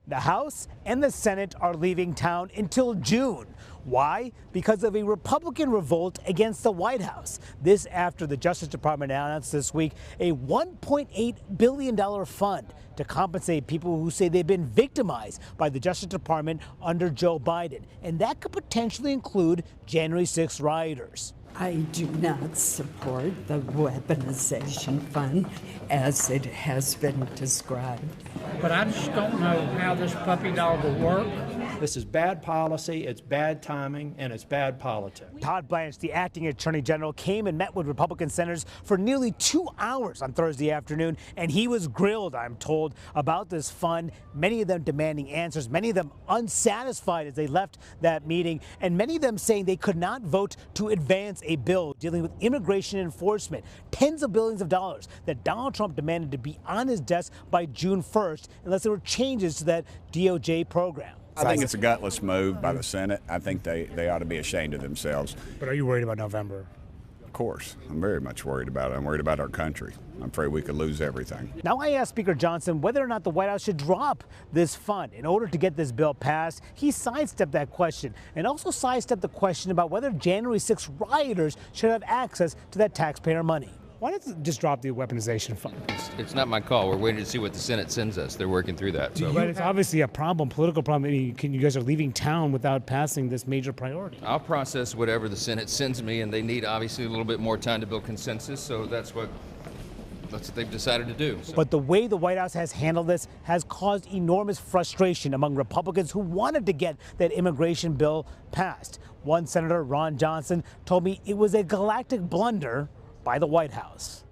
The House and the Senate are leaving town until June. Why? Because of a Republican revolt against the White House. This after the Justice Department announced this week a $1.8 billion fund to compensate people who say they've been victimized by the Justice Department under Joe Biden. And that could potentially include January 6th rioters. I do not support the Weaponization Fund as it has been described. But I just don't know how this puppy dog will work. This is bad policy, it's bad timing, and it's bad politics. Todd Blanche, the acting attorney general, came and met with Republican senators for nearly 2 hours on Thursday afternoon, and he was grilled, I'm told, about this fund, many of them demanding answers, many of them unsatisfied as they left that meeting, and many of them saying they could not vote to advance a bill dealing with immigration enforcement, tens of billions of dollars that Donald Trump demanded to be on his desk by June 1st unless there were changes to that DOJ program. I think it's a gutless move by the Senate. I think they ought to be ashamed of themselves. But are you worried about November? Of course. I'm very much worried about it. I'm worried about our country. I'm afraid we could lose everything. Now, I asked Speaker Johnson whether or not the White House should drop this fund in order to get this bill passed. He sidestepped that question and also sidestepped the question about whether January 6th rioters should have access to that taxpayer money. Why don't you just drop the weaponization fund? It's not my call. We're waiting to see what the Senate sends us. They're working through that. So. But it's obviously a problem, political problem. I mean, you guys are leaving town without passing this major priority. I'll process whatever the Senate sends me, and they need obviously a little bit more time to build consensus, so that's what they've decided to do. So. But the way the White House has handled this has caused enormous frustration among Republicans who wanted to get that immigration bill passed. One Senator, Ron Johnson, told me it was a galactic blunder by the White House.